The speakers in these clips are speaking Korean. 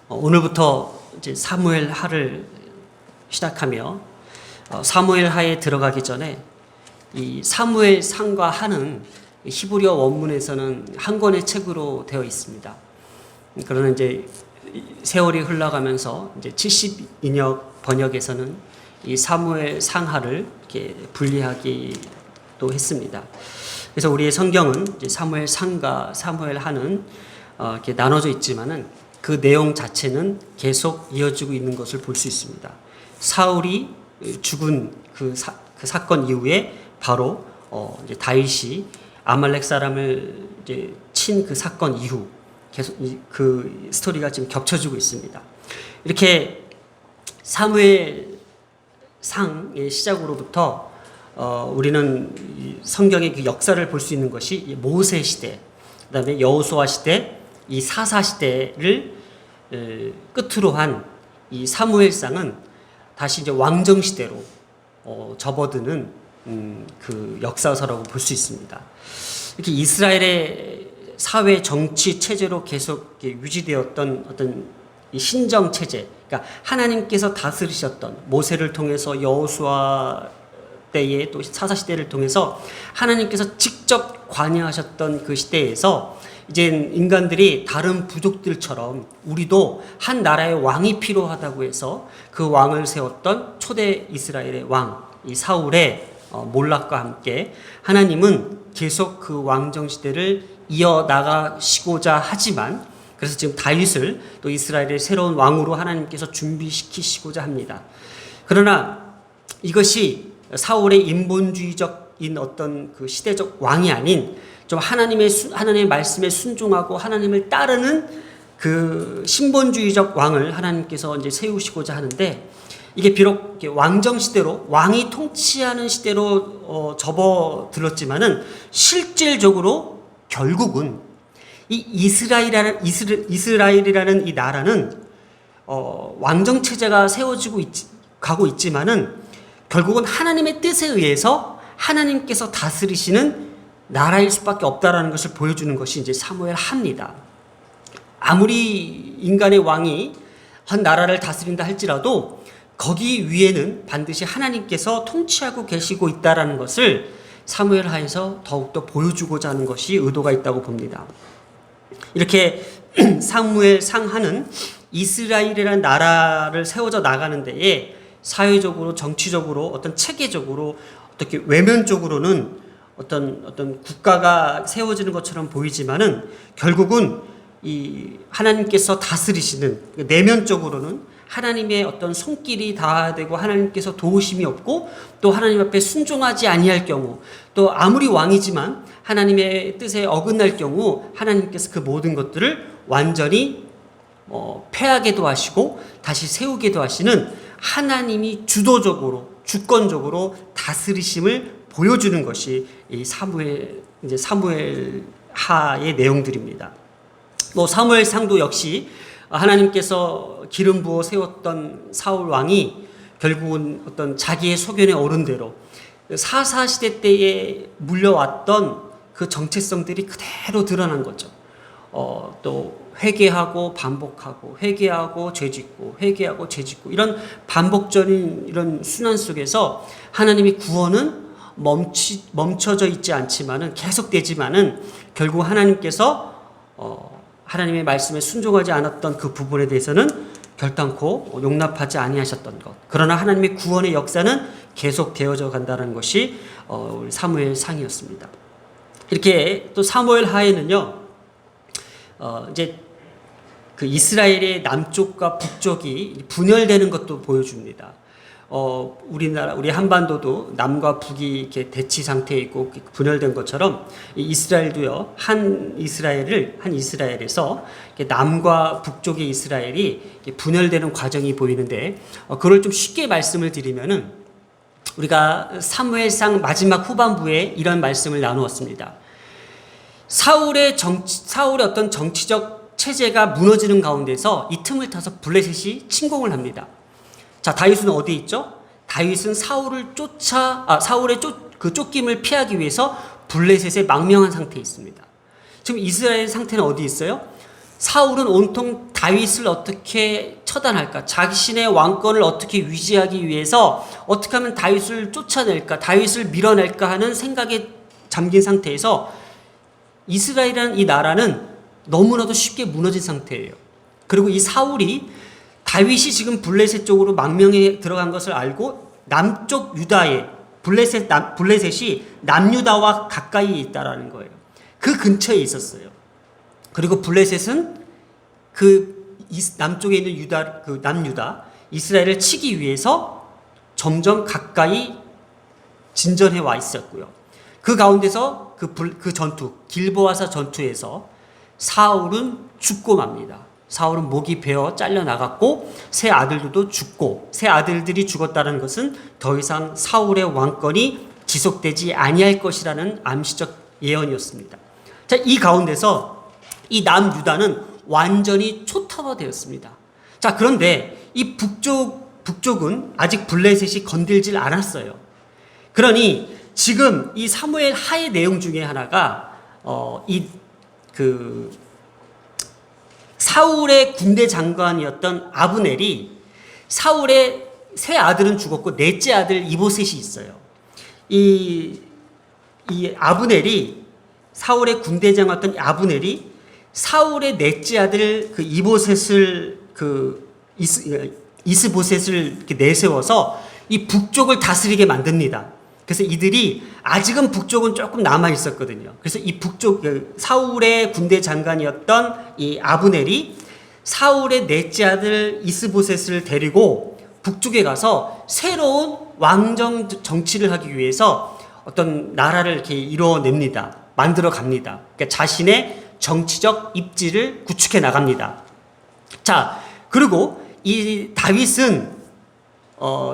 오늘부터 이제 사무엘 하를 시작하며 사무엘 하에 들어가기 전에 이 사무엘 상과 하는 히브리어 원문에서는 한 권의 책으로 되어 있습니다. 그러나 이제 세월이 흘러가면서 이제 72년 번역에서는 이 사무엘 상하를 이렇게 분리하기도 했습니다. 그래서 우리의 성경은 이제 사무엘 상과 사무엘 하는 이렇게 나눠져 있지만은 그 내용 자체는 계속 이어지고 있는 것을 볼 수 있습니다. 사울이 죽은 그 사건 이후에 바로 이제 다윗이 아말렉 사람을 이제 친 그 사건 이후 계속 그 스토리가 지금 겹쳐지고 있습니다. 이렇게 사무엘 상의 시작으로부터 우리는 성경의 그 역사를 볼 수 있는 것이 모세 시대, 그다음에 여호수아 시대, 이 사사 시대를 끝으로 한 이 사무엘상은 다시 이제 왕정 시대로 접어드는 그 역사서라고 볼 수 있습니다. 이렇게 이스라엘의 사회 정치 체제로 계속 유지되었던 어떤 이 신정 체제, 그러니까 하나님께서 다스리셨던 모세를 통해서 여호수아 때에 또 사사 시대를 통해서 하나님께서 직접 관여하셨던 그 시대에서 이제 인간들이 다른 부족들처럼 우리도 한 나라의 왕이 필요하다고 해서 그 왕을 세웠던 초대 이스라엘의 왕, 이 사울의 몰락과 함께 하나님은 계속 그 왕정 시대를 이어나가시고자 하지만 그래서 지금 다윗을 또 이스라엘의 새로운 왕으로 하나님께서 준비시키시고자 합니다. 그러나 이것이 사울의 인본주의적인 어떤 그 시대적 왕이 아닌 좀 하나님의 말씀에 순종하고 하나님을 따르는 그 신본주의적 왕을 하나님께서 이제 세우시고자 하는데 이게 비록 왕정 시대로 왕이 통치하는 시대로 접어들었지만은 실질적으로 결국은 이 이스라엘이라는 이 나라는 왕정 체제가 세워지고 가고 있지만은 결국은 하나님의 뜻에 의해서 하나님께서 다스리시는 나라일 수밖에 없다라는 것을 보여주는 것이 이제 사무엘 하입니다. 아무리 인간의 왕이 한 나라를 다스린다 할지라도 거기 위에는 반드시 하나님께서 통치하고 계시고 있다라는 것을 사무엘 하에서 더욱더 보여주고자 하는 것이 의도가 있다고 봅니다. 이렇게 사무엘 상하는 이스라엘이라는 나라를 세워져 나가는 데에 사회적으로, 정치적으로, 어떤 체계적으로, 어떻게 외면적으로는 어떤 국가가 세워지는 것처럼 보이지만은 결국은 이 하나님께서 다스리시는 내면적으로는 하나님의 어떤 손길이 닿아야 되고 하나님께서 도우심이 없고 또 하나님 앞에 순종하지 아니할 경우 또 아무리 왕이지만 하나님의 뜻에 어긋날 경우 하나님께서 그 모든 것들을 완전히 패하게도 하시고 다시 세우게도 하시는 하나님이 주도적으로 주권적으로 다스리심을 보여주는 것이 이 사무엘 하의 내용들입니다. 뭐 사무엘 상도 역시 하나님께서 기름 부어 세웠던 사울 왕이 결국은 어떤 자기의 소견에 오른 대로 사사 시대 때에 물려왔던 그 정체성들이 그대로 드러난 거죠. 또 회개하고 반복하고 회개하고 죄짓고 회개하고 죄짓고 이런 반복적인 이런 순환 속에서 하나님의 구원은 멈춰져 있지 않지만은 계속되지만은 결국 하나님께서 하나님의 말씀에 순종하지 않았던 그 부분에 대해서는 결단코 용납하지 아니하셨던 것. 그러나 하나님의 구원의 역사는 계속 되어져 간다는 것이 사무엘 상이었습니다. 이렇게 또 사무엘 하에는요, 이제 그 이스라엘의 남쪽과 북쪽이 분열되는 것도 보여줍니다. 우리 한반도도 남과 북이 이렇게 대치 상태에 있고 분열된 것처럼 이스라엘도요, 한 이스라엘에서 남과 북쪽의 이스라엘이 분열되는 과정이 보이는데, 그걸 좀 쉽게 말씀을 드리면은 우리가 사무엘상 마지막 후반부에 이런 말씀을 나누었습니다. 사울의 어떤 정치적 체제가 무너지는 가운데서 이 틈을 타서 블레셋이 침공을 합니다. 자, 다윗은 어디에 있죠? 다윗은 사울의 쫓김을 피하기 위해서 블레셋에 망명한 상태에 있습니다. 지금 이스라엘 상태는 어디 있어요? 사울은 온통 다윗을 어떻게 처단할까, 자신의 왕권을 어떻게 유지하기 위해서 어떻게 하면 다윗을 쫓아낼까, 다윗을 밀어낼까 하는 생각에 잠긴 상태에서 이스라엘이라는 이 나라는 너무나도 쉽게 무너진 상태예요. 그리고 이 사울이 다윗이 지금 블레셋 쪽으로 망명에 들어간 것을 알고 남쪽 유다에 블레셋이 남유다와 가까이 있다라는 거예요. 그 근처에 있었어요. 그리고 블레셋은 그 남쪽에 있는 남유다 이스라엘을 치기 위해서 점점 가까이 진전해 와 있었고요. 그 가운데서 그 전투, 길보아사 전투에서 사울은 죽고 맙니다. 사울은 목이 베어 잘려나갔고 세 아들들도 죽고, 세 아들들이 죽었다는 것은 더 이상 사울의 왕권이 지속되지 아니할 것이라는 암시적 예언이었습니다. 자, 이 가운데서 이 남유다는 완전히 초토화되었습니다. 자, 그런데 이 북쪽은 아직 블레셋이 건들질 않았어요. 그러니 지금 이 사무엘 하의 내용 중에 하나가 사울의 군대 장관이었던 아브넬이, 사울의 세 아들은 죽었고 넷째 아들 이보셋이 있어요. 이 아브넬이, 사울의 군대 장관이었던 아브넬이 사울의 넷째 아들 이보셋을 이스보셋을 이렇게 내세워서 이 북쪽을 다스리게 만듭니다. 그래서 이들이 아직은 북쪽은 조금 남아 있었거든요. 그래서 이 북쪽 사울의 군대 장관이었던 이 아브넬이 사울의 넷째 아들 이스보셋을 데리고 북쪽에 가서 새로운 왕정 정치를 하기 위해서 어떤 나라를 이렇게 이뤄냅니다. 만들어 갑니다. 그러니까 자신의 정치적 입지를 구축해 나갑니다. 자, 그리고 이 다윗은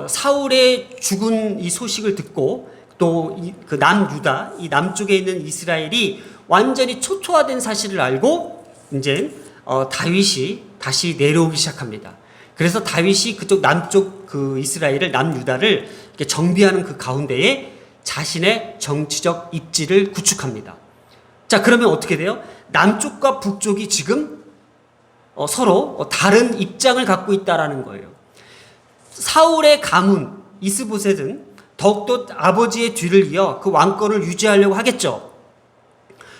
사울의 죽은 이 소식을 듣고 또 그 남유다, 이 남쪽에 있는 이스라엘이 완전히 초토화된 사실을 알고 이제 다윗이 다시 내려오기 시작합니다. 그래서 다윗이 그쪽 남쪽 이스라엘을, 남유다를 이렇게 정비하는 그 가운데에 자신의 정치적 입지를 구축합니다. 자, 그러면 어떻게 돼요? 남쪽과 북쪽이 지금 서로 다른 입장을 갖고 있다라는 거예요. 사울의 가문 이스보셋은 더욱더 아버지의 뒤를 이어 그 왕권을 유지하려고 하겠죠.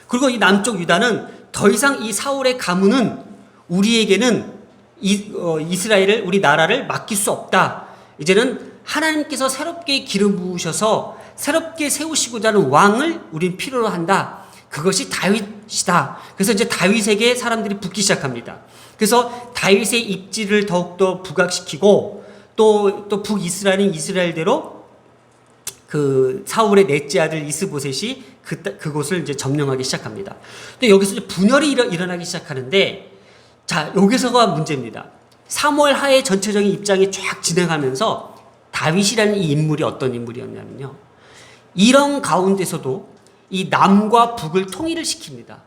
그리고 이 남쪽 유다는 더 이상 이 사울의 가문은 우리에게는 이스라엘을, 우리 나라를 맡길 수 없다. 이제는 하나님께서 새롭게 기름 부으셔서 새롭게 세우시고자 하는 왕을 우린 필요로 한다. 그것이 다윗이다. 그래서 이제 다윗에게 사람들이 붙기 시작합니다. 그래서 다윗의 입지를 더욱더 부각시키고 또 북이스라엘은 이스라엘대로 그 사울의 넷째 아들 이스보셋이 그곳을 이제 점령하기 시작합니다. 근데 여기서 이제 분열이 일어나기 시작하는데, 자, 여기서가 문제입니다. 사무엘 하의 전체적인 입장이 쫙 진행하면서 다윗이라는 이 인물이 어떤 인물이었냐면요, 이런 가운데서도 이 남과 북을 통일을 시킵니다.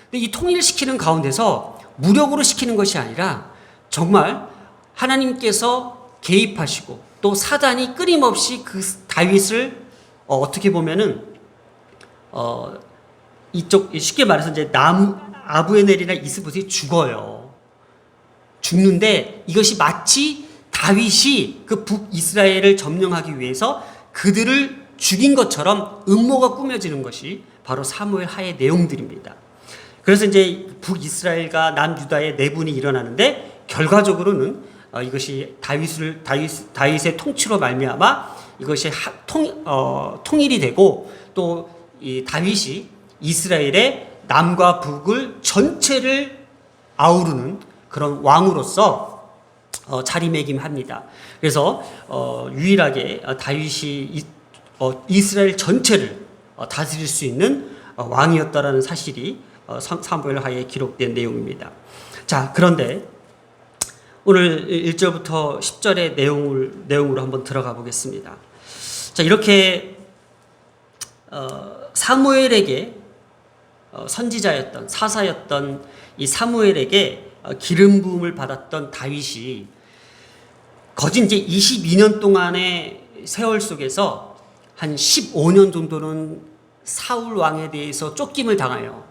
근데 이 통일을 시키는 가운데서 무력으로 시키는 것이 아니라 정말 하나님께서 개입하시고 또 사단이 끊임없이 그 다윗을 어떻게 보면은 이쪽 쉽게 말해서 이제 아브에넬이나 이스보셋이 죽어요. 죽는데 이것이 마치 다윗이 그 북이스라엘을 점령하기 위해서 그들을 죽인 것처럼 음모가 꾸며지는 것이 바로 사무엘 하의 내용들입니다. 그래서 이제 북이스라엘과 남유다의 내분이 일어나는데, 결과적으로는 이것이 다윗의 통치로 말미암아 이것이 통일이 되고, 또 이 다윗이 이스라엘의 남과 북을 전체를 아우르는 그런 왕으로서 자리매김합니다. 그래서 유일하게 다윗이 이스라엘 전체를 다스릴 수 있는 왕이었다라는 사실이 사무엘 하에 기록된 내용입니다. 자, 그런데 오늘 1절부터 10절의 내용으로 한번 들어가 보겠습니다. 자, 이렇게 사무엘에게 선지자였던, 사사였던 이 사무엘에게 기름 부음을 받았던 다윗이 거진 이제 22년 동안의 세월 속에서 한 15년 정도는 사울 왕에 대해서 쫓김을 당해요.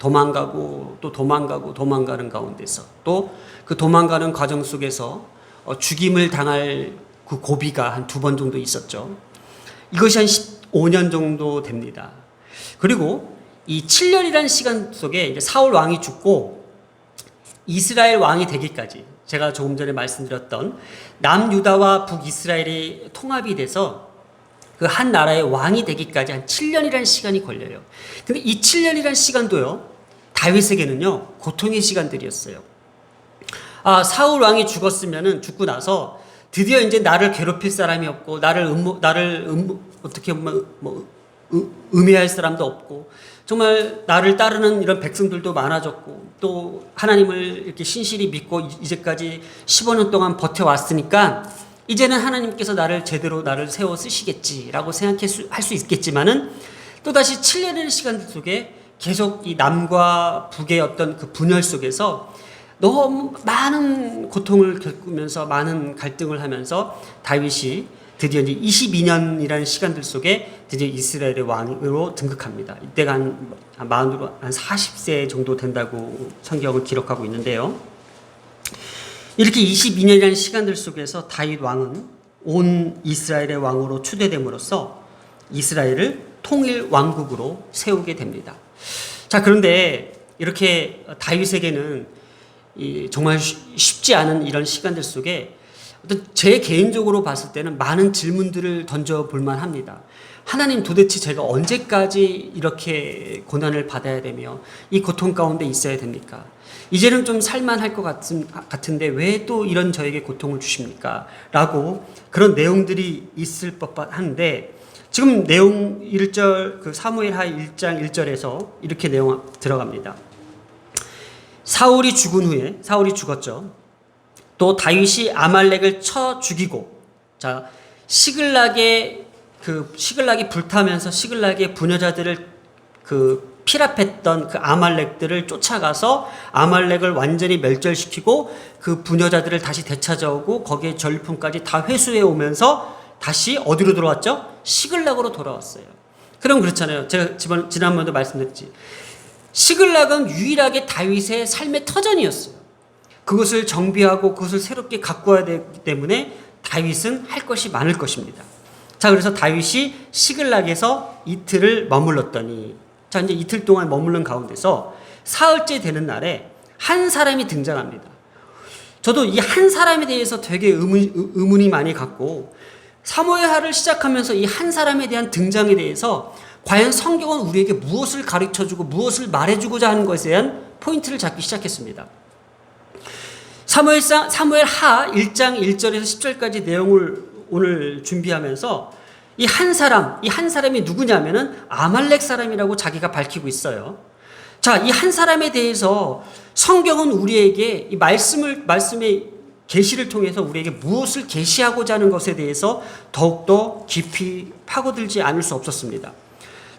도망가고 또 도망가는 가운데서 또 그 도망가는 과정 속에서 죽임을 당할 그 고비가 한 2번 정도 있었죠. 이것이 한 15년 정도 됩니다. 그리고 이 7년이라는 시간 속에 이제 사울 왕이 죽고 이스라엘 왕이 되기까지, 제가 조금 전에 말씀드렸던 남유다와 북이스라엘이 통합이 돼서 그 한 나라의 왕이 되기까지 한 7년이라는 시간이 걸려요. 근데 이 7년이라는 시간도요, 다윗에게는요, 고통의 시간들이었어요. 사울 왕이 죽고 나서 드디어 이제 나를 괴롭힐 사람이 없고, 어떻게 보면 음해할 사람도 없고, 정말 나를 따르는 이런 백성들도 많아졌고, 또 하나님을 이렇게 신실히 믿고 이제까지 15년 동안 버텨왔으니까 이제는 하나님께서 나를 세워 쓰시겠지라고 생각할 수 있겠지만은, 또다시 7년의 시간 속에 계속 이 남과 북의 어떤 그 분열 속에서 너무 많은 고통을 겪으면서 많은 갈등을 하면서 다윗이 드디어 이제 22년이라는 시간들 속에 드디어 이스라엘의 왕으로 등극합니다. 이때가 만으로 한 40세 정도 된다고 성경을 기록하고 있는데요. 이렇게 22년이라는 시간들 속에서 다윗 왕은 온 이스라엘의 왕으로 추대됨으로써 이스라엘을 통일 왕국으로 세우게 됩니다. 자, 그런데 이렇게 다윗에게는 정말 쉽지 않은 이런 시간들 속에 제 개인적으로 봤을 때는 많은 질문들을 던져볼 만합니다. 하나님, 도대체 제가 언제까지 이렇게 고난을 받아야 되며 이 고통 가운데 있어야 됩니까? 이제는 좀 살만할 것 같은데 왜 또 이런 저에게 고통을 주십니까? 라고 그런 내용들이 있을 법한데, 지금 내용 1절, 그 사무엘하 1장 1절에서 이렇게 내용 들어갑니다. 사울이 죽었죠. 또 다윗이 아말렉을 쳐 죽이고, 자, 시글락이 불타면서 시글락의 부녀자들을 피랍했던 그 아말렉들을 쫓아가서 아말렉을 완전히 멸절시키고 그 부녀자들을 다시 되찾아오고 거기에 전리품까지 다 회수해 오면서 다시 어디로 돌아왔죠? 시글락으로 돌아왔어요. 그럼 그렇잖아요. 제가 지난번에도 말씀드렸지. 시글락은 유일하게 다윗의 삶의 터전이었어요. 그것을 정비하고 그것을 새롭게 가꾸어야 되기 때문에 다윗은 할 것이 많을 것입니다. 자, 그래서 다윗이 시글락에서 이틀을 머물렀더니, 자, 이제 이틀 동안 머무른 가운데서 사흘째 되는 날에 한 사람이 등장합니다. 저도 이 한 사람에 대해서 되게 의문이 많이 갖고, 사무엘하를 시작하면서 이 한 사람에 대한 등장에 대해서 과연 성경은 우리에게 무엇을 가르쳐주고 무엇을 말해주고자 하는 것에 대한 포인트를 잡기 시작했습니다. 사무엘하 1장 1절에서 10절까지 내용을 오늘 준비하면서 이 한 사람이 누구냐면은 아말렉 사람이라고 자기가 밝히고 있어요. 자, 이 한 사람에 대해서 성경은 우리에게 이 말씀의 계시를 통해서 우리에게 무엇을 계시하고자 하는 것에 대해서 더욱더 깊이 파고들지 않을 수 없었습니다.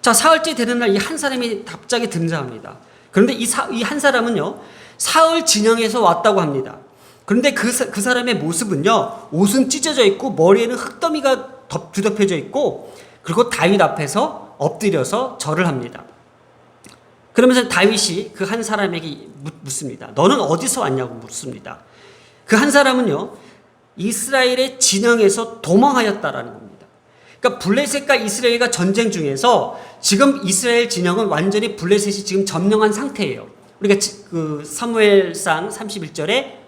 자, 사흘째 되는 날 이 한 사람이 갑자기 등장합니다. 그런데 이 한 사람은요, 사흘 진영에서 왔다고 합니다. 그런데 그 사람의 모습은요, 옷은 찢어져 있고 머리에는 흙더미가 뒤덮여져 있고, 그리고 다윗 앞에서 엎드려서 절을 합니다. 그러면서 다윗이 그 한 사람에게 묻습니다. 너는 어디서 왔냐고 묻습니다. 그 한 사람은요, 이스라엘의 진영에서 도망하였다라는 겁니다. 그러니까 블레셋과 이스라엘과 전쟁 중에서 지금 이스라엘 진영은 완전히 블레셋이 지금 점령한 상태예요. 우리가 그 사무엘상 31절에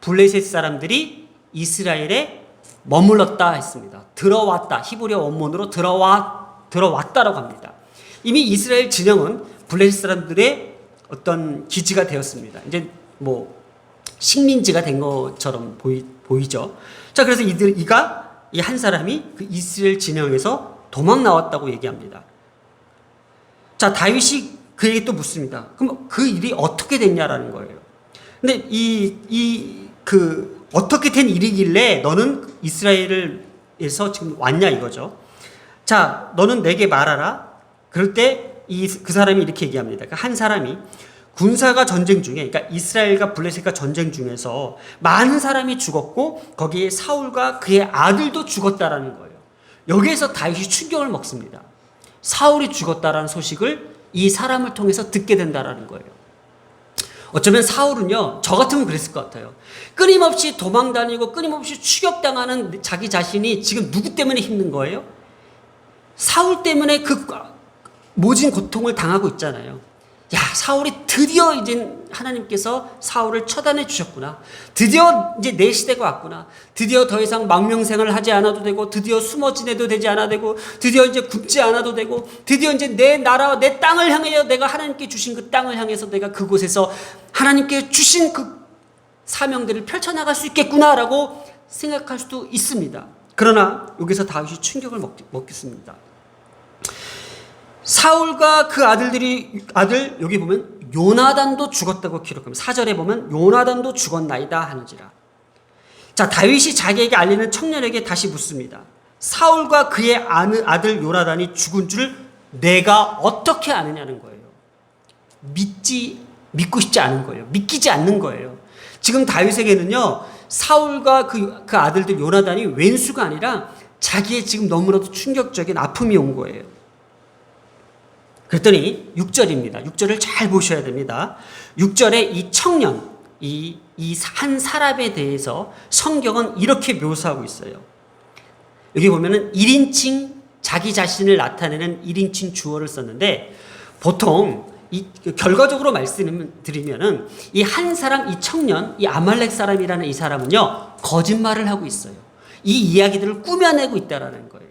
블레셋 사람들이 이스라엘에 머물렀다 했습니다. 들어왔다. 히브리어 원문으로 들어왔다라고 합니다. 이미 이스라엘 진영은 블레셋 사람들의 어떤 기지가 되었습니다. 이제 식민지가 된 것처럼 보이죠. 자, 그래서 이 한 사람이 그 이스라엘 진영에서 도망 나왔다고 얘기합니다. 자, 다윗이 그에게 또 묻습니다. 그럼 그 일이 어떻게 됐냐라는 거예요. 근데 어떻게 된 일이길래 너는 이스라엘에서 지금 왔냐 이거죠. 자, 너는 내게 말하라. 그럴 때 그 사람이 이렇게 얘기합니다. 그 한 사람이 군사가 전쟁 중에, 그러니까 이스라엘과 블레셋과 전쟁 중에서 많은 사람이 죽었고 거기에 사울과 그의 아들도 죽었다라는 거예요. 여기에서 다윗이 충격을 먹습니다. 사울이 죽었다라는 소식을 이 사람을 통해서 듣게 된다라는 거예요. 어쩌면 사울은요, 저 같으면 그랬을 것 같아요. 끊임없이 도망다니고 끊임없이 추격당하는 자기 자신이 지금 누구 때문에 힘든 거예요? 사울 때문에 그 모진 고통을 당하고 있잖아요. 야, 사울이 드디어 이제 하나님께서 사울을 처단해 주셨구나. 드디어 이제 내 시대가 왔구나. 드디어 더 이상 망명생활을 하지 않아도 되고, 드디어 숨어 지내도 되지 않아도 되고, 드디어 이제 굶지 않아도 되고, 드디어 이제 내 나라, 내 땅을 향하여 내가 하나님께 주신 그 땅을 향해서 내가 그곳에서 하나님께 주신 그 사명들을 펼쳐나갈 수 있겠구나라고 생각할 수도 있습니다. 그러나 여기서 다윗이 충격을 먹겠습니다. 사울과 그 아들 여기 보면 요나단도 죽었다고 기록합니다. 4절에 보면 요나단도 죽었나이다 하는지라. 자, 다윗이 자기에게 알리는 청년에게 다시 묻습니다. 사울과 그의 아들 요나단이 죽은 줄 내가 어떻게 아느냐는 거예요. 믿고 싶지 않은 거예요. 믿기지 않는 거예요. 지금 다윗에게는요, 사울과 그 아들들 요나단이 왼수가 아니라 자기의 지금 너무나도 충격적인 아픔이 온 거예요. 그랬더니 6절입니다. 6절을 잘 보셔야 됩니다. 6절에 이 청년, 이 한 사람에 대해서 성경은 이렇게 묘사하고 있어요. 여기 보면은 1인칭 자기 자신을 나타내는 1인칭 주어를 썼는데, 보통 결과적으로 말씀드리면은 이 한 사람, 이 청년, 이 아말렉 사람이라는 이 사람은요, 거짓말을 하고 있어요. 이 이야기들을 꾸며내고 있다라는 거예요.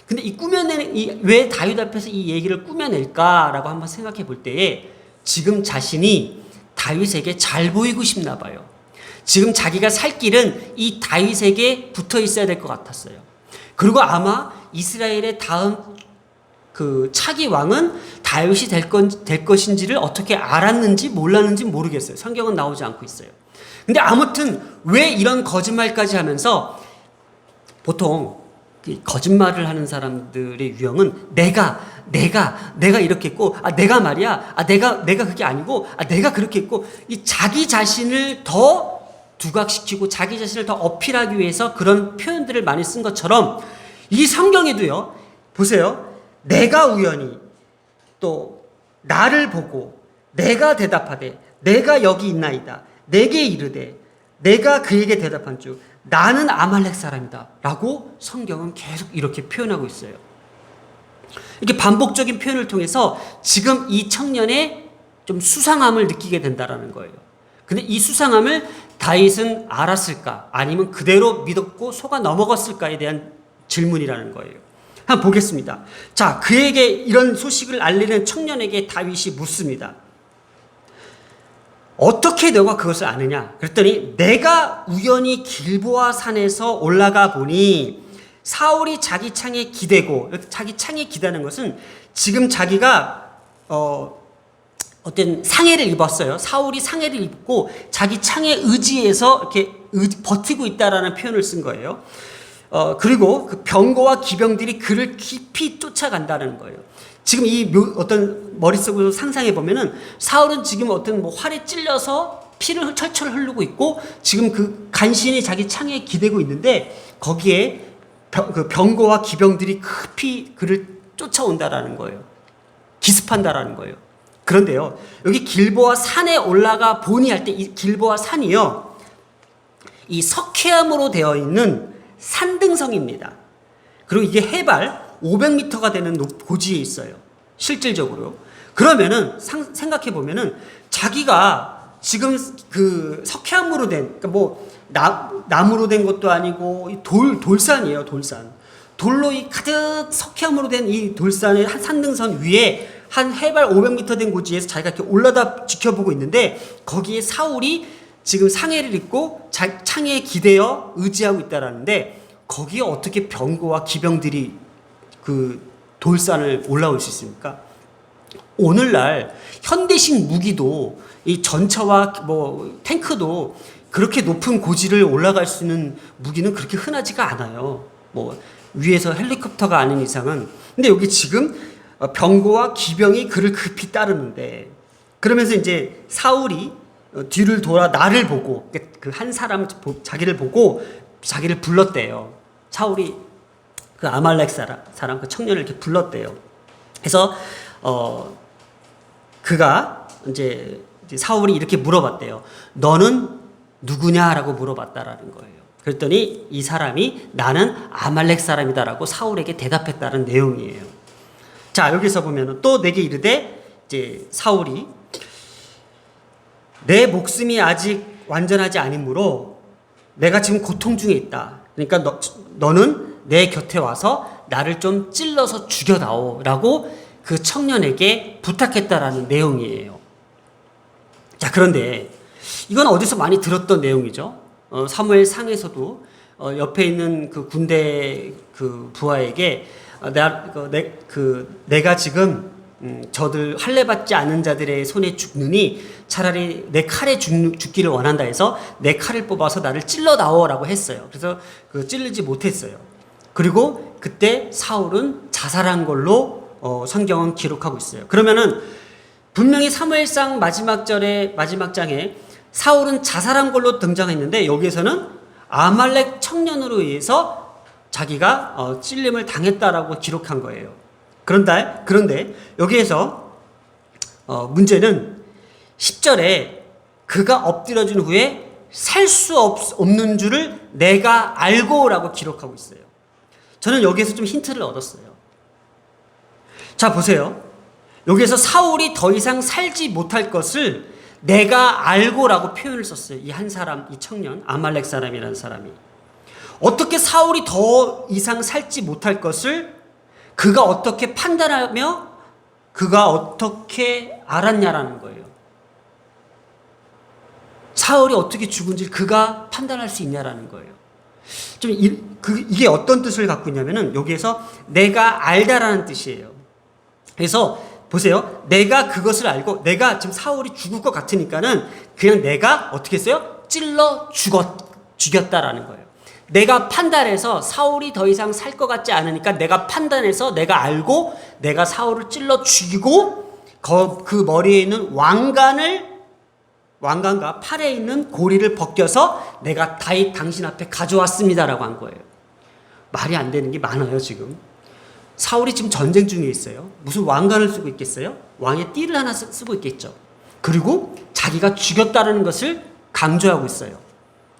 근데 이 꾸며내는, 왜 다윗 앞에서 이 얘기를 꾸며낼까라고 한번 생각해 볼 때에 지금 자신이 다윗에게 잘 보이고 싶나 봐요. 지금 자기가 살 길은 이 다윗에게 붙어 있어야 될 것 같았어요. 그리고 아마 이스라엘의 다음 그 차기 왕은 다윗이 될 것인지를 어떻게 알았는지 몰랐는지 모르겠어요. 성경은 나오지 않고 있어요. 근데 아무튼 왜 이런 거짓말까지 하면서, 보통 거짓말을 하는 사람들의 유형은 내가 이렇게 했고, 내가 말이야, 내가 그게 아니고, 내가 그렇게 했고, 이 자기 자신을 더 두각시키고 자기 자신을 더 어필하기 위해서 그런 표현들을 많이 쓴 것처럼 이 성경에도요, 보세요. 내가 우연히, 또 나를 보고 내가 대답하되 내가 여기 있나이다, 내게 이르되 내가 그에게 대답한 즉 나는 아말렉 사람이다 라고 성경은 계속 이렇게 표현하고 있어요. 이렇게 반복적인 표현을 통해서 지금 이 청년의 좀 수상함을 느끼게 된다라는 거예요. 근데 이 수상함을 다윗은 알았을까, 아니면 그대로 믿었고 속아 넘어갔을까에 대한 질문이라는 거예요. 한번 보겠습니다. 자, 그에게 이런 소식을 알리는 청년에게 다윗이 묻습니다. 어떻게 너가 그것을 아느냐? 그랬더니 내가 우연히 길보아 산에서 올라가 보니 사울이 자기 창에 기대고, 자기 창에 기대는 것은 지금 자기가 어떤 상해를 입었어요. 사울이 상해를 입고 자기 창에 의지해서 이렇게 버티고 있다라는 표현을 쓴 거예요. 그리고 그 병거와 기병들이 그를 깊이 쫓아간다는 거예요. 지금 어떤 머릿속으로 상상해 보면은 사울은 지금 어떤 활에 찔려서 피를 철철 흐르고 있고 지금 그 간신히 자기 창에 기대고 있는데 거기에 그 병거와 기병들이 급히 그를 쫓아온다라는 거예요. 기습한다라는 거예요. 그런데요, 여기 길보아 산에 올라가 보니 할 때 이 길보아 산이요, 이 석회암으로 되어 있는 산등성입니다. 그리고 이게 해발 500m가 되는 고지에 있어요. 실질적으로. 그러면은 생각해 보면은 자기가 지금 그 석회암으로 된, 그러니까 뭐 나무로 된 것도 아니고 돌산이에요, 돌산. 돌로 이 가득 석회암으로 된 이 돌산의 한 산등선 위에 한 해발 500m 된 고지에서 자기가 이렇게 올라다 지켜보고 있는데 거기에 사울이 지금 상해를 입고 창에 기대어 의지하고 있다라는데 거기에 어떻게 병거와 기병들이 그 돌산을 올라올 수 있습니까? 오늘날 현대식 무기도 이 전차와 뭐 탱크도 그렇게 높은 고지를 올라갈 수 있는 무기는 그렇게 흔하지가 않아요. 뭐 위에서 헬리콥터가 아닌 이상은. 근데 여기 지금 병거와 기병이 그를 급히 따르는데, 그러면서 이제 사울이 뒤를 돌아 나를 보고, 그 한 사람 자기를 보고 자기를 불렀대요. 사울이 그 아말렉 사람 그 청년을 이렇게 불렀대요. 그래서 그가 이제 사울이 이렇게 물어봤대요. 너는 누구냐라고 물어봤다라는 거예요. 그랬더니 이 사람이 나는 아말렉 사람이다라고 사울에게 대답했다는 내용이에요. 자, 여기서 보면은 또 내게 이르되, 이제 사울이 내 목숨이 아직 완전하지 않으므로 내가 지금 고통 중에 있다. 그러니까 너는 내 곁에 와서 나를 좀 찔러서 죽여다오라고 그 청년에게 부탁했다라는 내용이에요. 자, 그런데 이건 어디서 많이 들었던 내용이죠. 사무엘 상에서도 옆에 있는 그 군대 그 부하에게 내가 지금 저들 할례 받지 않은 자들의 손에 죽느니 차라리 내 칼에 죽기를 원한다 해서 내 칼을 뽑아서 나를 찔러 나오라고 했어요. 그래서 그 찔르지 못했어요. 그리고 그때 사울은 자살한 걸로 성경은 기록하고 있어요. 그러면은 분명히 사무엘상 마지막 장에 사울은 자살한 걸로 등장했는데 여기에서는 아말렉 청년으로 의해서 자기가 찔림을 당했다라고 기록한 거예요. 그런데 여기에서 문제는 10절에 그가 엎드려진 후에 살 수 없는 줄을 내가 알고라고 기록하고 있어요. 저는 여기에서 좀 힌트를 얻었어요. 자, 보세요. 여기에서 사울이 더 이상 살지 못할 것을 내가 알고라고 표현을 썼어요. 이 한 사람, 이 청년, 아말렉 사람이라는 사람이. 어떻게 사울이 더 이상 살지 못할 것을 그가 어떻게 판단하며 그가 어떻게 알았냐라는 거예요. 사울이 어떻게 죽은지 그가 판단할 수 있냐라는 거예요. 이게 어떤 뜻을 갖고 있냐면은 여기에서 내가 알다라는 뜻이에요. 그래서 보세요. 내가 그것을 알고 내가 지금 사울이 죽을 것 같으니까는 그냥 내가 어떻게 했어요? 찔러 죽였다라는 거예요. 내가 판단해서 사울이 더 이상 살 것 같지 않으니까 내가 판단해서 내가 알고 내가 사울을 찔러 죽이고 그 머리에 있는 왕관과 팔에 있는 고리를 벗겨서 내가 다윗 당신 앞에 가져왔습니다라고 한 거예요. 말이 안 되는 게 많아요, 지금. 사울이 지금 전쟁 중에 있어요. 무슨 왕관을 쓰고 있겠어요? 왕의 띠를 하나 쓰고 있겠죠. 그리고 자기가 죽였다는 것을 강조하고 있어요.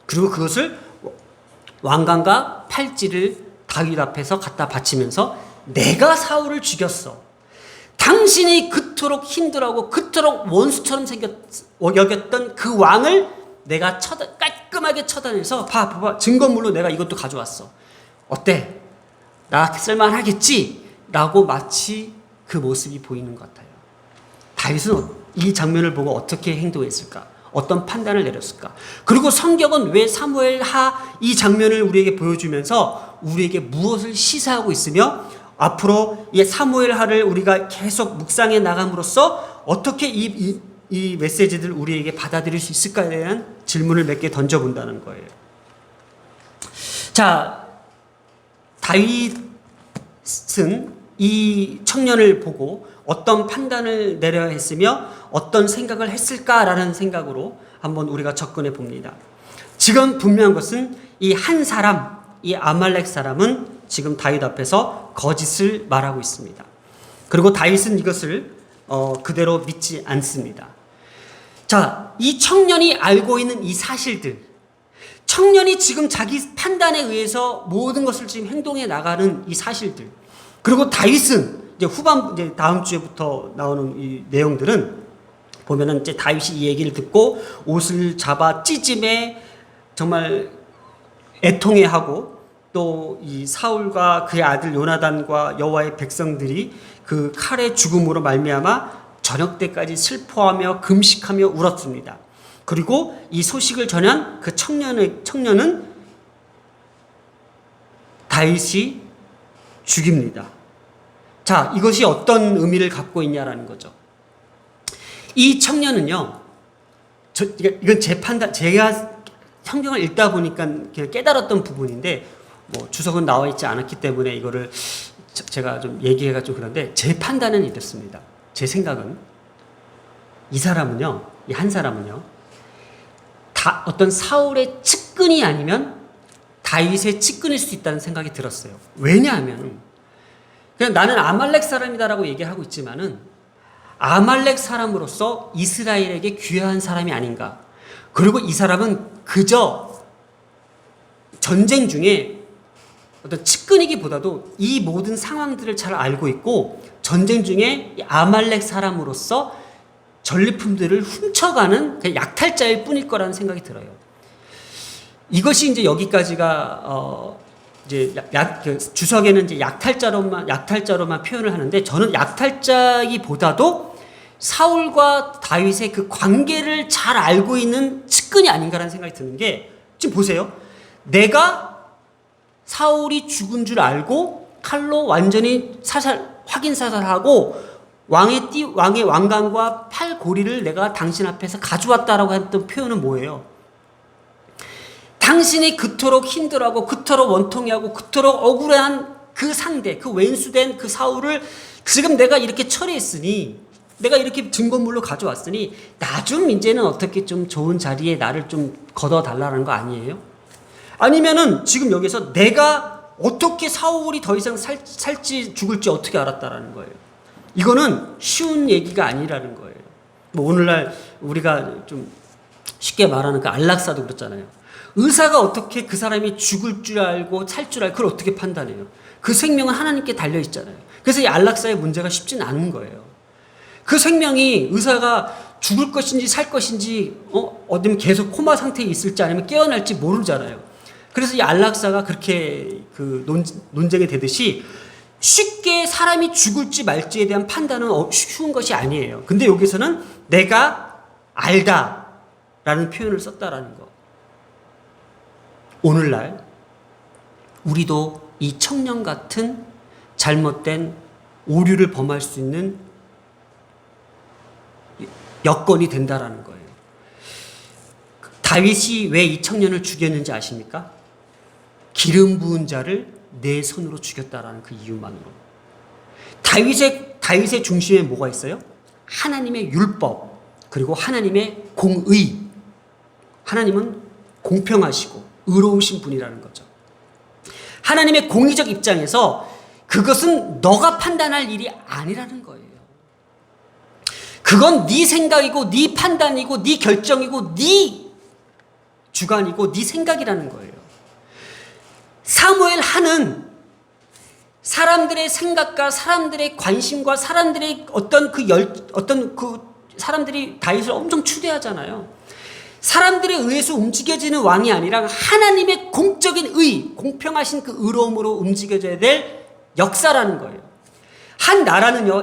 그리고 그것을 왕관과 팔찌를 다윗 앞에서 갖다 바치면서 내가 사울을 죽였어. 당신이 그토록 힘들어하고 그토록 원수처럼 여겼던 그 왕을 내가 깔끔하게 처단해서 봐봐 증거물로 내가 이것도 가져왔어. 어때? 나 쓸만하겠지? 라고 마치 그 모습이 보이는 것 같아요. 다윗은 이 장면을 보고 어떻게 행동했을까? 어떤 판단을 내렸을까? 그리고 성경은 왜 사무엘하 이 장면을 우리에게 보여주면서 우리에게 무엇을 시사하고 있으며 앞으로 이 사무엘하를 우리가 계속 묵상해 나감으로써 어떻게 이 메시지들을 우리에게 받아들일 수 있을까에 대한 질문을 몇 개 던져본다는 거예요. 자, 다윗은 이 청년을 보고 어떤 판단을 내려야 했으며 어떤 생각을 했을까라는 생각으로 한번 우리가 접근해 봅니다. 지금 분명한 것은 이 한 사람, 이 아말렉 사람은 지금 다윗 앞에서 거짓을 말하고 있습니다. 그리고 다윗은 이것을 그대로 믿지 않습니다. 자, 이 청년이 알고 있는 이 사실들, 청년이 지금 자기 판단에 의해서 모든 것을 지금 행동해 나가는 이 사실들, 그리고 다윗은 이제 다음 주에부터 나오는 이 내용들은 보면은 이제 다윗이 이 얘기를 듣고 옷을 잡아 찢음에 정말 애통해하고 또 이 사울과 그의 아들 요나단과 여호와의 백성들이 그 칼의 죽음으로 말미암아 저녁 때까지 슬퍼하며 금식하며 울었습니다. 그리고 이 소식을 전한 그 청년은 다윗이 죽입니다. 자, 이것이 어떤 의미를 갖고 있냐라는 거죠. 이 청년은요, 이건 제 판단, 제가 성경을 읽다 보니까 깨달았던 부분인데, 주석은 나와 있지 않았기 때문에 이거를 제가 좀 얘기해가 좀 그런데, 제 판단은 이렇습니다. 제 생각은, 이 한 사람은요, 어떤 사울의 측근이 아니면 다윗의 측근일 수 있다는 생각이 들었어요. 왜냐하면, 그냥 나는 아말렉 사람이다라고 얘기하고 있지만은, 아말렉 사람으로서 이스라엘에게 귀화한 사람이 아닌가. 그리고 이 사람은 그저 전쟁 중에 어떤 측근이기보다도 이 모든 상황들을 잘 알고 있고 전쟁 중에 아말렉 사람으로서 전리품들을 훔쳐가는 그냥 약탈자일 뿐일 거라는 생각이 들어요. 이것이 이제 여기까지가 이제 주석에는 이제 약탈자로만 표현을 하는데 저는 약탈자이기보다도 사울과 다윗의 그 관계를 잘 알고 있는 측근이 아닌가라는 생각이 드는 게 지금 보세요. 내가 사울이 죽은 줄 알고 칼로 완전히 확인 사살하고 왕의 왕관과 팔고리를 내가 당신 앞에서 가져왔다라고 했던 표현은 뭐예요? 당신이 그토록 힘들어하고 그토록 원통해하고 그토록 억울한 그 상대, 그 왼수된 그 사울을 지금 내가 이렇게 처리했으니 내가 이렇게 증거물로 가져왔으니 나 좀 이제는 어떻게 좀 좋은 자리에 나를 좀 걷어달라는 거 아니에요? 아니면은 지금 여기서 내가 어떻게 사울이 더 이상 살지 죽을지 어떻게 알았다라는 거예요. 이거는 쉬운 얘기가 아니라는 거예요. 뭐 오늘날 우리가 좀 쉽게 말하는 그 안락사도 그렇잖아요. 의사가 어떻게 그 사람이 죽을 줄 알고 살 줄 알고 그걸 어떻게 판단해요? 그 생명은 하나님께 달려 있잖아요. 그래서 이 안락사의 문제가 쉽지는 않은 거예요. 그 생명이 의사가 죽을 것인지 살 것인지 어디면 계속 코마 상태에 있을지 아니면 깨어날지 모르잖아요. 그래서 이 안락사가 그렇게 그 논쟁이 되듯이 쉽게 사람이 죽을지 말지에 대한 판단은 쉬운 것이 아니에요. 근데 여기서는 내가 알다라는 표현을 썼다라는 거. 오늘날 우리도 이 청년 같은 잘못된 오류를 범할 수 있는 여건이 된다라는 거예요. 다윗이 왜 이 청년을 죽였는지 아십니까? 기름 부은 자를 내 손으로 죽였다라는 그 이유만으로. 다윗의 중심에 뭐가 있어요? 하나님의 율법, 그리고 하나님의 공의. 하나님은 공평하시고 의로우신 분이라는 거죠. 하나님의 공의적 입장에서 그것은 너가 판단할 일이 아니라는 거예요. 그건 네 생각이고 네 판단이고 네 결정이고 네 주관이고 네 생각이라는 거예요. 사무엘 하는 사람들의 생각과 사람들의 관심과 사람들의 어떤 그 사람들이 다윗을 엄청 추대하잖아요. 사람들에 의해서 움직여지는 왕이 아니라 하나님의 공적인 의, 공평하신 그 의로움으로 움직여져야 될 역사라는 거예요.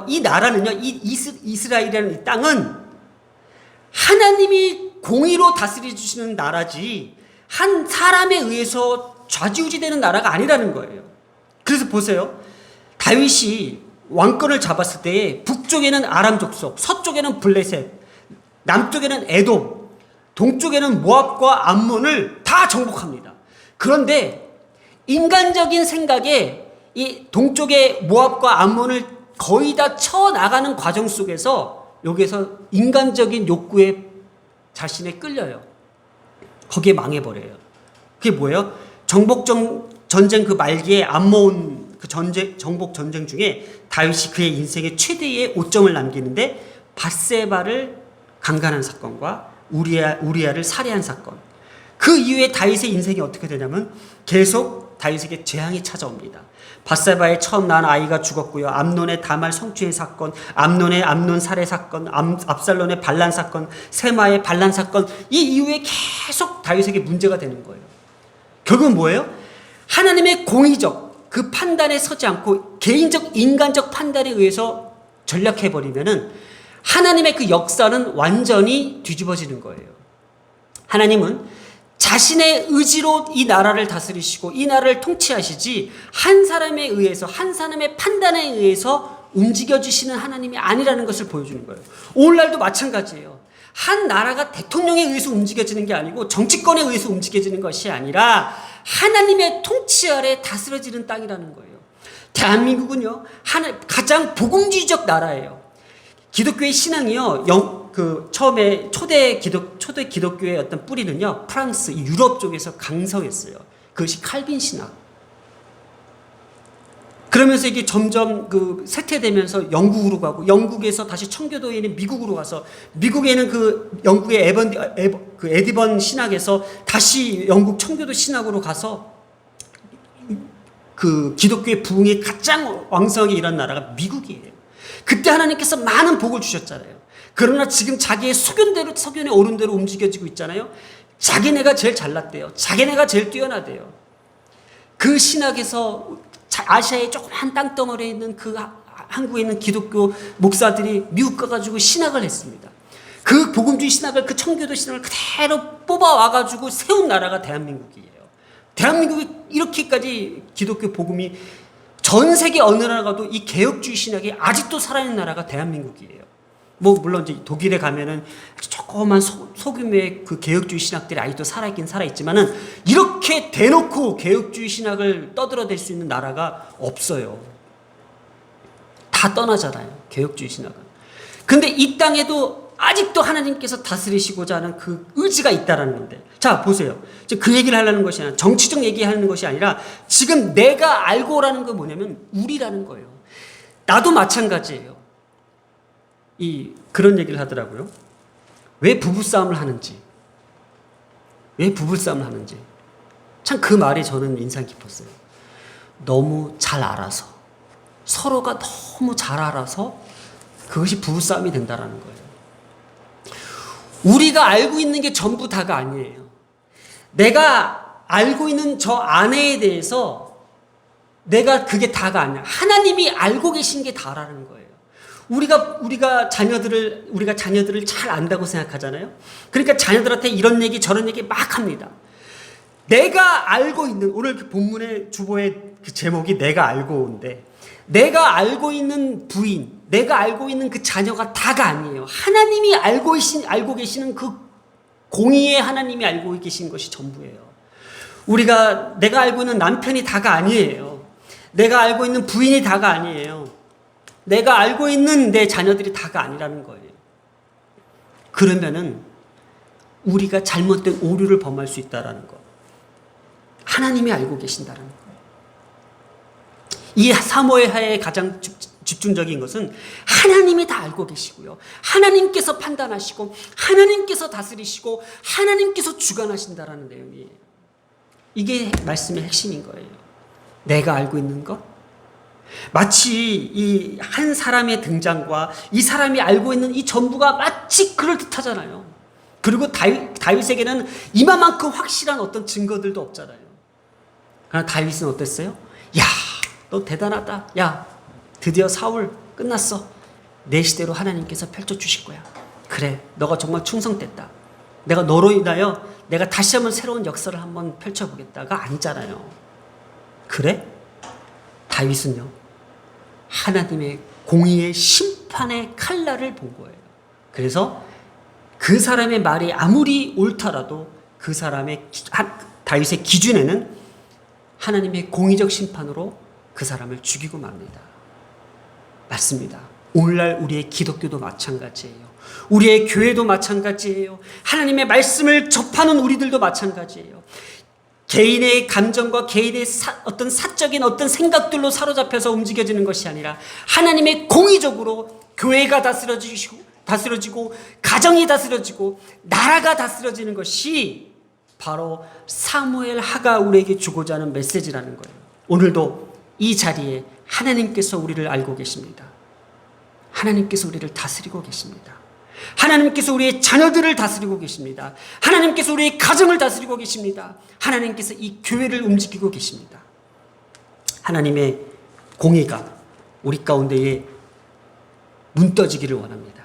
이 나라는요, 이스라엘이라는 이 땅은 하나님이 공의로 다스려 주시는 나라지 한 사람에 의해서 좌지우지되는 나라가 아니라는 거예요. 그래서 보세요. 다윗이 왕권을 잡았을 때 북쪽에는 아람 족속, 서쪽에는 블레셋, 남쪽에는 에돔, 동쪽에는 모압과 암몬을 다 정복합니다. 그런데 인간적인 생각에 이 동쪽의 모압과 암몬을 거의 다 쳐나가는 과정 속에서 여기에서 인간적인 욕구에 자신에 끌려요. 거기에 망해버려요. 그게 뭐예요? 전쟁 그 말기에 암몬 그 정복 전쟁 중에 다윗이 그의 인생의 최대의 오점을 남기는데 밧세바를 강간한 사건과 우리아를 살해한 사건. 그 이후에 다윗의 인생이 어떻게 되냐면 계속 다윗에게 재앙이 찾아옵니다. 밧세바의 처음 난 아이가 죽었고요. 암논의 다말 성추행 사건, 암논의 암논 살해 사건, 압살론의 반란 사건, 세마의 반란 사건. 이 이후에 계속 다윗에게 문제가 되는 거예요. 결국은 뭐예요? 하나님의 공의적 그 판단에 서지 않고 개인적 인간적 판단에 의해서 전략해버리면은 하나님의 그 역사는 완전히 뒤집어지는 거예요. 하나님은 자신의 의지로 이 나라를 다스리시고 이 나라를 통치하시지 한 사람에 의해서 한 사람의 판단에 의해서 움직여주시는 하나님이 아니라는 것을 보여주는 거예요. 오늘날도 마찬가지예요. 한 나라가 대통령에 의해서 움직여지는 게 아니고 정치권에 의해서 움직여지는 것이 아니라 하나님의 통치 아래 다스려지는 땅이라는 거예요. 대한민국은요, 가장 복음주의적 나라예요. 기독교의 신앙이요, 처음에 초대 기독교의 어떤 뿌리는요, 프랑스, 유럽 쪽에서 강성했어요. 그것이 칼빈 신학. 그러면서 이게 점점 그 쇠퇴되면서 영국으로 가고, 영국에서 다시 청교도에 있는 미국으로 가서, 미국에는 그 영국의 에디번 신학에서 다시 영국 청교도 신학으로 가서 그 기독교의 부흥이 가장 왕성하게 일어난 나라가 미국이에요. 그때 하나님께서 많은 복을 주셨잖아요. 그러나 지금 자기의 소견에 오른 대로 움직여지고 있잖아요. 자기네가 제일 잘났대요. 자기네가 제일 뛰어나대요. 그 신학에서 아시아의 조그만 땅덩어리에 있는 그 한국에 있는 기독교 목사들이 미국 가가지고 신학을 했습니다. 그 복음주의 신학을, 그 청교도 신학을 그대로 뽑아와가지고 세운 나라가 대한민국이에요. 대한민국이 이렇게까지 기독교 복음이 전 세계 어느 나라 가도 이 개혁주의 신학이 아직도 살아있는 나라가 대한민국이에요. 뭐 물론 이제 독일에 가면은 조그만 소규모의 그 개혁주의 신학들이 아직도 살아있긴 살아있지만은 이렇게 대놓고 개혁주의 신학을 떠들어댈 수 있는 나라가 없어요. 다 떠나잖아요, 개혁주의 신학은. 근데 이 땅에도 아직도 하나님께서 다스리시고자 하는 그 의지가 있다라는 건데, 자 보세요. 그 얘기를 하려는 것이 아니라, 정치적 얘기하는 것이 아니라 지금 내가 알고라는 건 뭐냐면 우리라는 거예요. 나도 마찬가지예요. 그런 얘기를 하더라고요. 왜 부부싸움을 하는지. 왜 부부싸움을 하는지. 참 그 말이 저는 인상 깊었어요. 너무 잘 알아서. 서로가 너무 잘 알아서 그것이 부부싸움이 된다라는 거예요. 우리가 알고 있는 게 전부 다가 아니에요. 내가 알고 있는 저 아내에 대해서 내가 그게 다가 아니야. 하나님이 알고 계신 게 다라는 거예요. 우리가 자녀들을 잘 안다고 생각하잖아요. 그러니까 자녀들한테 이런 얘기 저런 얘기 막 합니다. 내가 알고 있는, 오늘 그 본문의 주보의 그 제목이 내가 알고인데, 내가 알고 있는 부인, 내가 알고 있는 그 자녀가 다가 아니에요. 하나님이 알고 계시는 그 공의의 하나님이 알고 계신 것이 전부예요. 내가 알고 있는 남편이 다가 아니에요. 내가 알고 있는 부인이 다가 아니에요. 내가 알고 있는 내 자녀들이 다가 아니라는 거예요. 그러면은 우리가 잘못된 오류를 범할 수 있다라는 거. 하나님이 알고 계신다라는 거예요. 이 사모예하의 가장 집중적인 것은 하나님이 다 알고 계시고요. 하나님께서 판단하시고 하나님께서 다스리시고 하나님께서 주관하신다라는 내용이에요. 이게 말씀의 핵심인 거예요. 내가 알고 있는 것. 마치 이 한 사람의 등장과 이 사람이 알고 있는 이 전부가 마치 그럴듯하잖아요. 그리고 다윗에게는 이만큼 확실한 어떤 증거들도 없잖아요. 그러나 다윗은 어땠어요? 야, 너 대단하다. 야, 드디어 사울 끝났어. 내 시대로 하나님께서 펼쳐주실 거야. 그래, 너가 정말 충성됐다. 내가 너로 인하여 내가 다시 한번 새로운 역사를 한번 펼쳐보겠다가 아니잖아요. 그래? 다윗은요, 하나님의 공의의 심판의 칼날을 본 거예요. 그래서 그 사람의 말이 아무리 옳더라도 그 사람의 다윗의 기준에는 하나님의 공의적 심판으로 그 사람을 죽이고 맙니다. 맞습니다. 오늘날 우리의 기독교도 마찬가지예요. 우리의 교회도 마찬가지예요. 하나님의 말씀을 접하는 우리들도 마찬가지예요. 개인의 감정과 개인의 어떤 사적인 어떤 생각들로 사로잡혀서 움직여지는 것이 아니라 하나님의 공의적으로 교회가 다스려지고 가정이 다스려지고 나라가 다스려지는 것이 바로 사무엘 하가 우리에게 주고자 하는 메시지라는 거예요. 오늘도 이 자리에 하나님께서 우리를 알고 계십니다. 하나님께서 우리를 다스리고 계십니다. 하나님께서 우리의 자녀들을 다스리고 계십니다. 하나님께서 우리의 가정을 다스리고 계십니다. 하나님께서 이 교회를 움직이고 계십니다. 하나님의 공의가 우리 가운데에 문떠지기를 원합니다.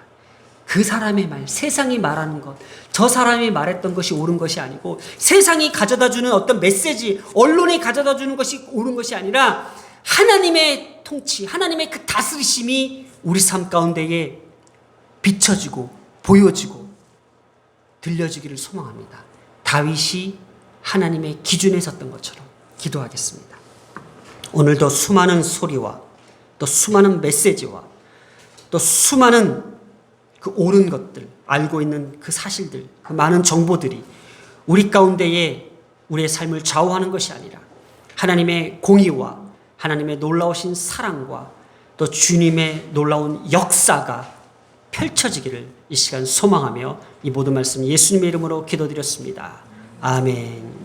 그 사람의 말, 세상이 말하는 것, 저 사람이 말했던 것이 옳은 것이 아니고 세상이 가져다주는 어떤 메시지, 언론이 가져다주는 것이 옳은 것이 아니라 하나님의 통치, 하나님의 그 다스리심이 우리 삶 가운데에 비춰지고 보여지고 들려지기를 소망합니다. 다윗이 하나님의 기준에 섰던 것처럼 기도하겠습니다. 오늘도 수많은 소리와 또 수많은 메시지와 또 수많은 그 옳은 것들, 알고 있는 그 사실들, 그 많은 정보들이 우리 가운데에 우리의 삶을 좌우하는 것이 아니라 하나님의 공의와 하나님의 놀라우신 사랑과 또 주님의 놀라운 역사가 펼쳐지기를 이 시간 소망하며 이 모든 말씀 예수님의 이름으로 기도드렸습니다. 아멘.